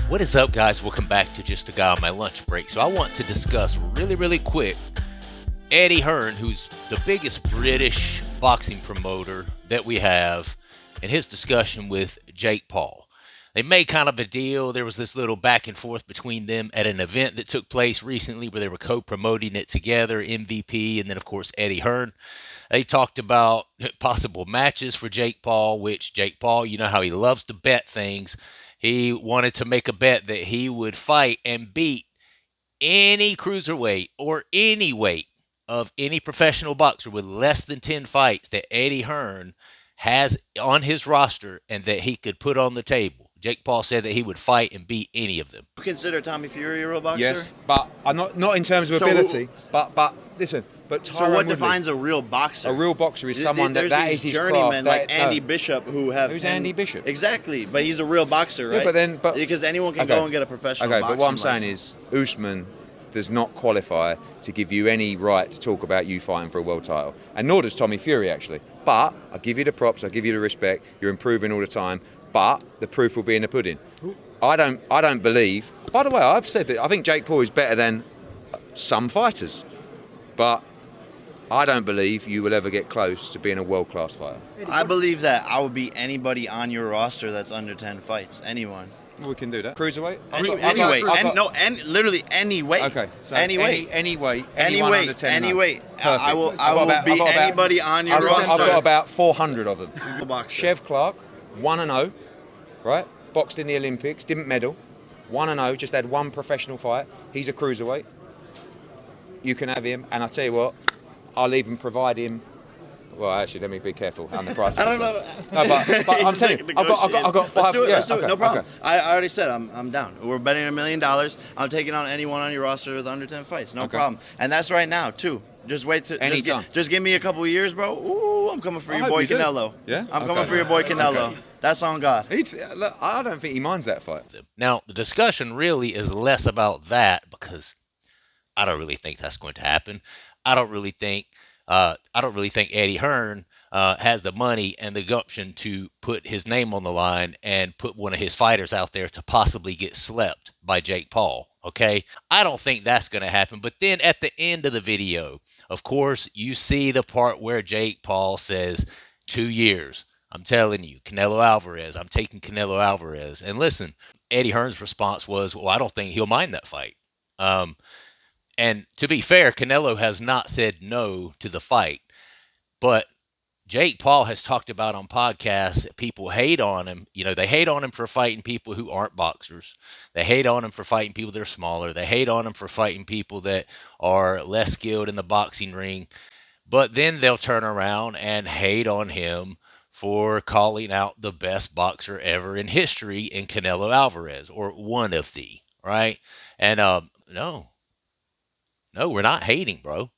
What is up, guys? Welcome back to Just a Guy on My Lunch Break. So I want to discuss really quick Eddie Hearn, who's the biggest British boxing promoter that we have, and his discussion with Jake Paul. They made kind of a deal. There was this little back and forth between them at an event that took place recently where they were co-promoting it together, MVP, and then, of course, Eddie Hearn. They talked about possible matches for Jake Paul, which Jake Paul, you know how he loves to bet things. He wanted to make a bet that he would fight and beat any cruiserweight or any weight of any professional boxer with less than 10 fights that Eddie Hearn has on his roster and that he could put on the table. Jake Paul said that he would fight and beat any of them. You consider Tommy Fury a real boxer? Yes, but I'm not in terms of ability. But listen. But so what defines a real boxer? A real boxer is someone that is his journeyman, craft. like Andy Bishop, who's Andy Bishop? Exactly, but he's a real boxer, right? Yeah, but because anyone can go and get a professional boxing but what I'm saying license. is Usman does not qualify to give you any right to talk about you fighting for a world title, and nor does Tommy Fury actually. But I give you the props, I give you the respect. You're improving all the time, but the proof will be in the pudding. I don't believe. By the way, I've said that I think Jake Paul is better than some fighters, but I don't believe you will ever get close to being a world-class fighter. I believe that I would beat anybody on your roster that's under 10 fights. Anyone. Well, we can do that. Cruiserweight? Any weight. Literally any weight. Okay. So any weight. Any weight. Any anyone weight. under 10. Any weight. Perfect. I will beat anybody on your roster. I've got about 400 of them. Boxer. Chev Clark, 1-0, right? Boxed in the Olympics, didn't medal. 1-0, just had one professional fight. He's a cruiserweight. You can have him, and I'll tell you what, I'll even provide him. Well, actually, let me be careful on the price. I don't know. No, but I'm telling you, I've got 5. Let's do it. Yeah, Let's do it. okay, No problem. Okay. I already said I'm down. We're betting $1 million. I'm taking on anyone on your roster with under 10 fights. No problem. And that's right now too. Just wait to just give me a couple of years, bro. Ooh, I'm coming for your boy Canelo. Yeah, I'm coming for your boy Canelo. Okay. That's on God. Look, I don't think he minds that fight. Now, the discussion really is less about that because I don't really think that's going to happen. I don't really think Eddie Hearn has the money and the gumption to put his name on the line and put one of his fighters out there to possibly get slept by Jake Paul. Okay, I don't think that's going to happen. But then at the end of the video, of course, you see the part where Jake Paul says 2 years. I'm telling you, Canelo Alvarez. I'm taking Canelo Alvarez. And listen, Eddie Hearn's response was, well, I don't think he'll mind that fight. And to be fair, Canelo has not said no to the fight. But Jake Paul has talked about on podcasts that people hate on him. You know, they hate on him for fighting people who aren't boxers. They hate on him for fighting people that are smaller. They hate on him for fighting people that are less skilled in the boxing ring. But then they'll turn around and hate on him for calling out the best boxer ever in history in Canelo Alvarez, or one of the, right? And no, we're not hating, bro.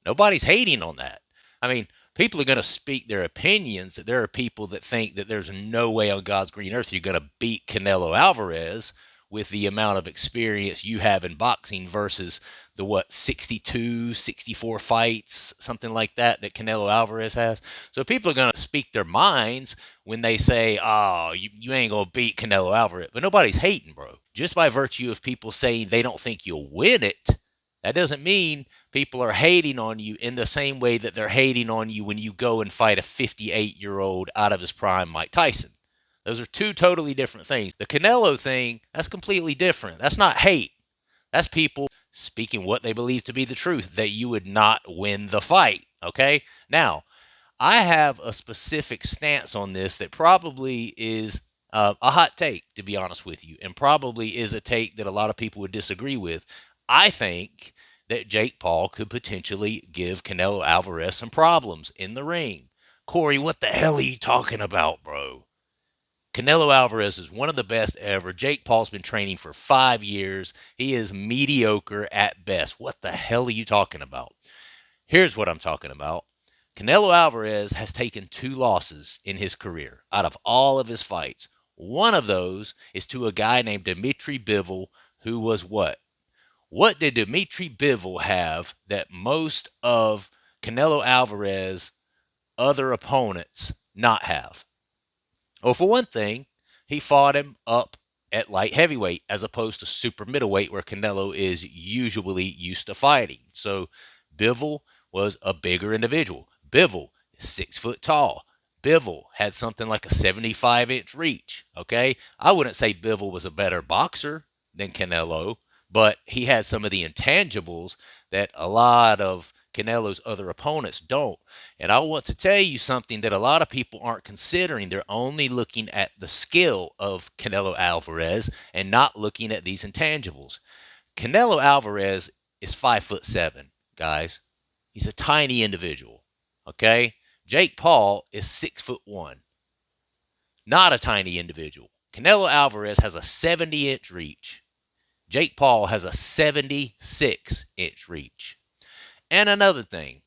Nobody's hating on that. I mean, people are going to speak their opinions. That there are people that think that there's no way on God's green earth you're going to beat Canelo Alvarez with the amount of experience you have in boxing versus the 62, 64 fights, something like that Canelo Alvarez has. So people are going to speak their minds when they say, oh, you ain't going to beat Canelo Alvarez. But nobody's hating, bro. Just by virtue of people saying they don't think you'll win it, that doesn't mean people are hating on you in the same way that they're hating on you when you go and fight a 58-year-old out of his prime Mike Tyson. Those are two totally different things. The Canelo thing, that's completely different. That's not hate. That's people speaking what they believe to be the truth, that you would not win the fight, okay? Now, I have a specific stance on this that probably is a hot take, to be honest with you, and probably is a take that a lot of people would disagree with. I think that Jake Paul could potentially give Canelo Alvarez some problems in the ring. Corey, what the hell are you talking about, bro? Canelo Alvarez is one of the best ever. Jake Paul's been training for 5 years. He is mediocre at best. What the hell are you talking about? Here's what I'm talking about. Canelo Alvarez has taken 2 losses in his career out of all of his fights. One of those is to a guy named Dimitri Bivol, who was what? What did Dimitri Bivol have that most of Canelo Alvarez other opponents not have? Well, for one thing, he fought him up at light heavyweight as opposed to super middleweight where Canelo is usually used to fighting. So Bivol was a bigger individual. Bivol is 6 foot tall. Bivol had something like a 75-inch reach. Okay, I wouldn't say Bivol was a better boxer than Canelo, but he had some of the intangibles that a lot of Canelo's other opponents don't. And I want to tell you something that a lot of people aren't considering. They're only looking at the skill of Canelo Alvarez and not looking at these intangibles. Canelo Alvarez is 5'7", guys. He's a tiny individual. Okay? Jake Paul is 6'1". Not a tiny individual. Canelo Alvarez has a 70-inch reach. Jake Paul has a 76-inch reach. And another thing,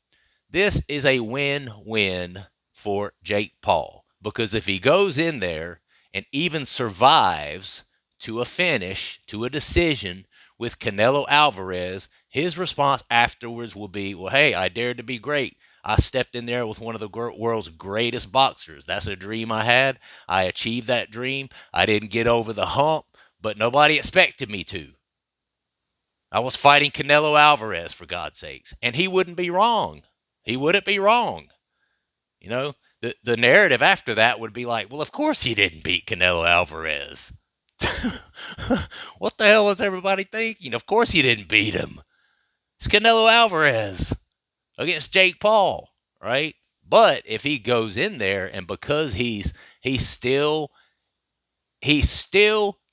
this is a win-win for Jake Paul because if he goes in there and even survives to a finish, to a decision with Canelo Alvarez, his response afterwards will be, well, hey, I dared to be great. I stepped in there with one of the world's greatest boxers. That's a dream I had. I achieved that dream. I didn't get over the hump, but nobody expected me to. I was fighting Canelo Alvarez, for God's sakes. And he wouldn't be wrong. He wouldn't be wrong. You know, the narrative after that would be like, well, of course he didn't beat Canelo Alvarez. What the hell was everybody thinking? Of course he didn't beat him. It's Canelo Alvarez against Jake Paul, right? But if he goes in there and because he's still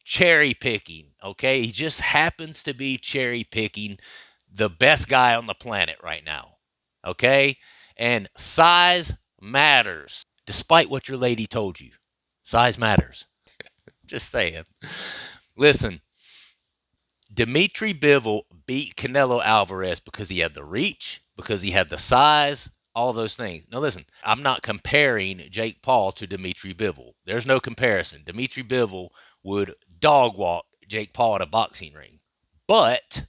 cherry picking, okay? He just happens to be cherry picking the best guy on the planet right now, okay? And size matters, despite what your lady told you. Size matters. Just saying. Listen, Dimitri Bivol beat Canelo Alvarez because he had the reach, because he had the size, all those things. Now listen, I'm not comparing Jake Paul to Dimitri Bivol. There's no comparison. Dimitri Bivol would dog walk Jake Paul in a boxing ring. But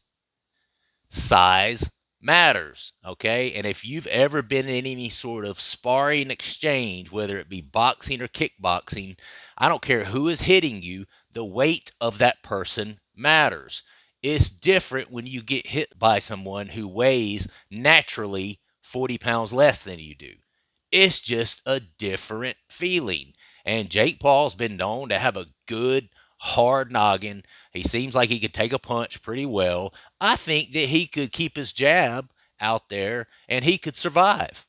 size matters, okay? And if you've ever been in any sort of sparring exchange, whether it be boxing or kickboxing, I don't care who is hitting you, the weight of that person matters. It's different when you get hit by someone who weighs naturally 40 pounds less than you do. It's just a different feeling. And Jake Paul's been known to have a good, hard noggin. He seems like he could take a punch pretty well. I think that he could keep his jab out there and he could survive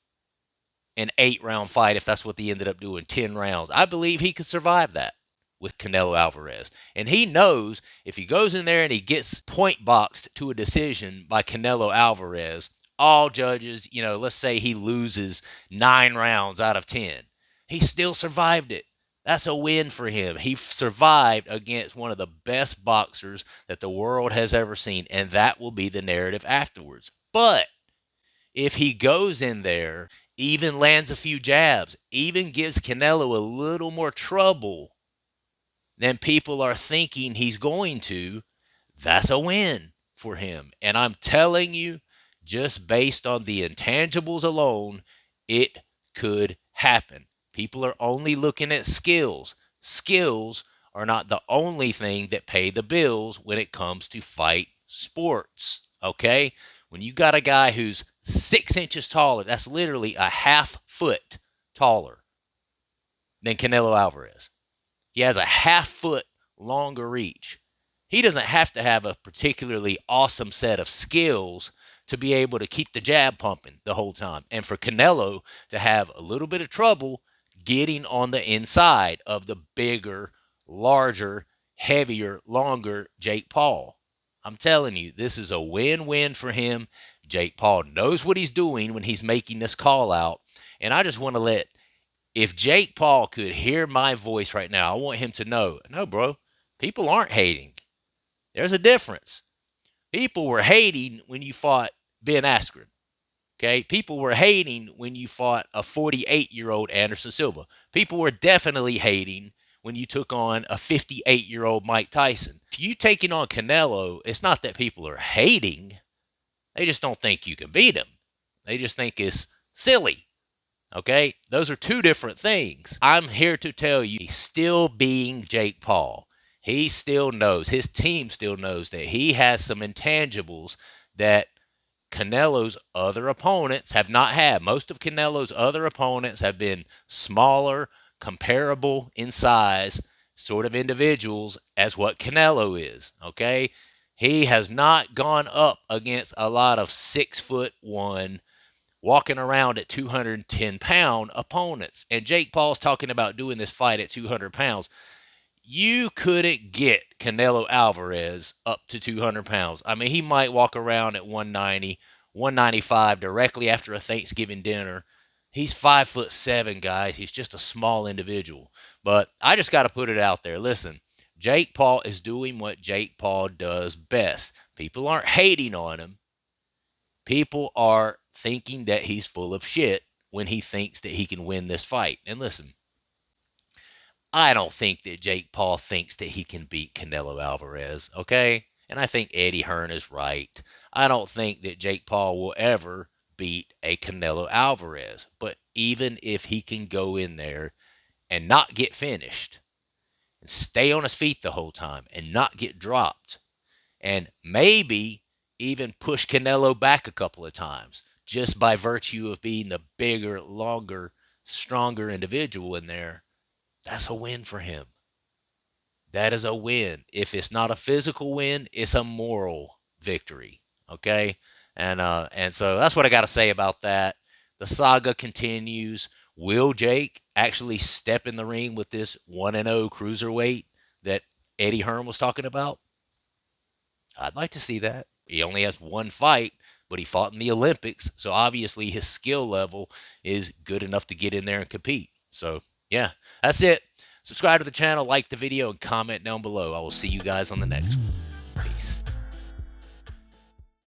an 8-round fight if that's what they ended up doing, 10 rounds. I believe he could survive that with Canelo Alvarez. And he knows if he goes in there and he gets point boxed to a decision by Canelo Alvarez, all judges, let's say he loses 9 rounds out of 10. He still survived it. That's a win for him. He survived against one of the best boxers that the world has ever seen, and that will be the narrative afterwards. But if he goes in there, even lands a few jabs, even gives Canelo a little more trouble than people are thinking he's going to, that's a win for him. And I'm telling you, just based on the intangibles alone, it could happen. People are only looking at skills. Skills are not the only thing that pay the bills when it comes to fight sports, okay? When you got a guy who's 6 inches taller, that's literally a half foot taller than Canelo Alvarez. He has a half foot longer reach. He doesn't have to have a particularly awesome set of skills to be able to keep the jab pumping the whole time. And for Canelo to have a little bit of trouble getting on the inside of the bigger, larger, heavier, longer Jake Paul. I'm telling you, this is a win-win for him. Jake Paul knows what he's doing when he's making this call out. And I just want to if Jake Paul could hear my voice right now, I want him to know, no, bro, people aren't hating. There's a difference. People were hating when you fought Ben Askren. Okay, people were hating when you fought a 48-year-old Anderson Silva. People were definitely hating when you took on a 58-year-old Mike Tyson. If you taking on Canelo, it's not that people are hating. They just don't think you can beat him. They just think it's silly. Okay, those are two different things. I'm here to tell you, he's still being Jake Paul. he still knows, his team still knows that he has some intangibles that Canelo's other opponents have not had. Most of Canelo's other opponents have been smaller, comparable in size, sort of individuals as what Canelo is. Okay? He has not gone up against a lot of 6'1", walking around at 210-pound opponents. And Jake Paul's talking about doing this fight at 200 pounds. You couldn't get Canelo Alvarez up to 200 pounds. I mean, he might walk around at 190, 195 directly after a Thanksgiving dinner. He's 5'7", guys. He's just a small individual. But I just got to put it out there. Listen, Jake Paul is doing what Jake Paul does best. People aren't hating on him. People are thinking that he's full of shit when he thinks that he can win this fight. And listen, I don't think that Jake Paul thinks that he can beat Canelo Alvarez, okay? And I think Eddie Hearn is right. I don't think that Jake Paul will ever beat a Canelo Alvarez. But even if he can go in there and not get finished and stay on his feet the whole time and not get dropped and maybe even push Canelo back a couple of times just by virtue of being the bigger, longer, stronger individual in there, that's a win for him. That is a win. If it's not a physical win, it's a moral victory. Okay? And so that's what I got to say about that. The saga continues. Will Jake actually step in the ring with this 1-0 cruiserweight that Eddie Hearn was talking about? I'd like to see that. He only has one fight, but he fought in the Olympics, so obviously his skill level is good enough to get in there and compete. So, yeah, that's it. Subscribe to the channel, like the video, and comment down below. I will see you guys on the next one. Peace.